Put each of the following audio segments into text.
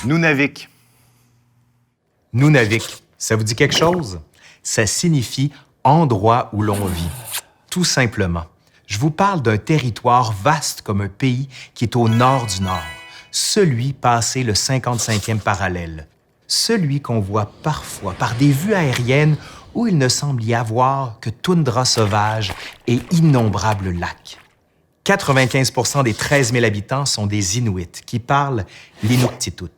Nunavik. Nunavik, ça vous dit quelque chose? Ça signifie « endroit où l'on vit ». Tout simplement. Je vous parle d'un territoire vaste comme un pays qui est au nord du nord, celui passé le 55e parallèle, celui qu'on voit parfois par des vues aériennes où il ne semble y avoir que toundra sauvage et innombrables lacs. 95 % des 13 000 habitants sont des Inuits qui parlent l'Inuktitut.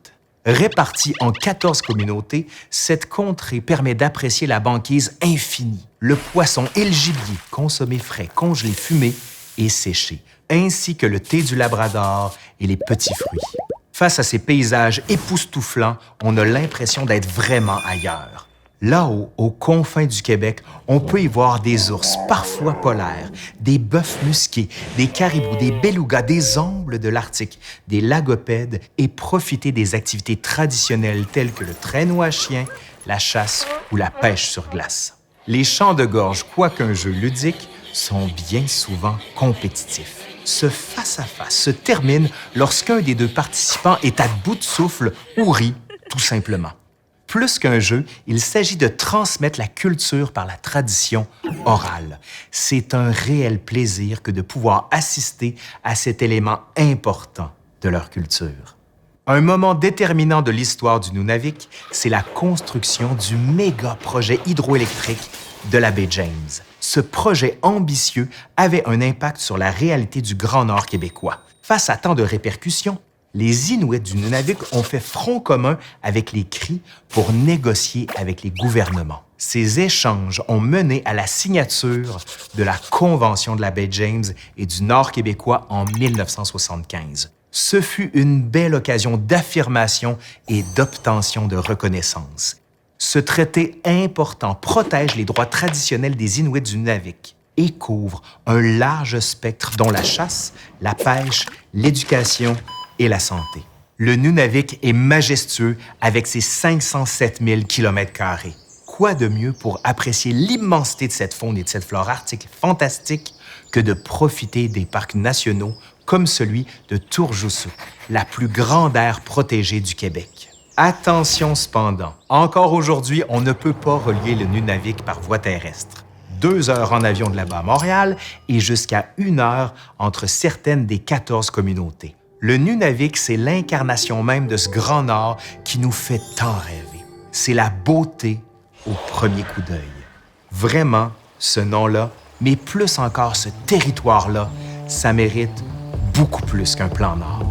Répartie en 14 communautés, cette contrée permet d'apprécier la banquise infinie, le poisson et le gibier, consommés frais, congelés, fumés et séchés, ainsi que le thé du Labrador et les petits fruits. Face à ces paysages époustouflants, on a l'impression d'être vraiment ailleurs. Là-haut, aux confins du Québec, on peut y voir des ours, parfois polaires, des bœufs musqués, des caribous, des belugas, des ombres de l'Arctique, des lagopèdes et profiter des activités traditionnelles telles que le traîneau à chien, la chasse ou la pêche sur glace. Les chants de gorge, quoiqu'un jeu ludique, sont bien souvent compétitifs. Ce face-à-face se termine lorsqu'un des deux participants est à bout de souffle ou rit, tout simplement. Plus qu'un jeu, il s'agit de transmettre la culture par la tradition orale. C'est un réel plaisir que de pouvoir assister à cet élément important de leur culture. Un moment déterminant de l'histoire du Nunavik, c'est la construction du méga projet hydroélectrique de la baie James. Ce projet ambitieux avait un impact sur la réalité du Grand Nord québécois. Face à tant de répercussions, les Inuits du Nunavik ont fait front commun avec les Cris pour négocier avec les gouvernements. Ces échanges ont mené à la signature de la Convention de la baie James et du Nord québécois en 1975. Ce fut une belle occasion d'affirmation et d'obtention de reconnaissance. Ce traité important protège les droits traditionnels des Inuits du Nunavik et couvre un large spectre dont la chasse, la pêche, l'éducation et la santé. Le Nunavik est majestueux avec ses 507 000 km². Quoi de mieux pour apprécier l'immensité de cette faune et de cette flore arctique fantastique que de profiter des parcs nationaux comme celui de Turgesuk, la plus grande aire protégée du Québec. Attention cependant, encore aujourd'hui, on ne peut pas relier le Nunavik par voie terrestre. 2 heures en avion de là-bas à Montréal et jusqu'à 1 heure entre certaines des 14 communautés. Le Nunavik, c'est l'incarnation même de ce Grand Nord qui nous fait tant rêver. C'est la beauté au premier coup d'œil. Vraiment, ce nom-là, mais plus encore ce territoire-là, ça mérite beaucoup plus qu'un plan Nord.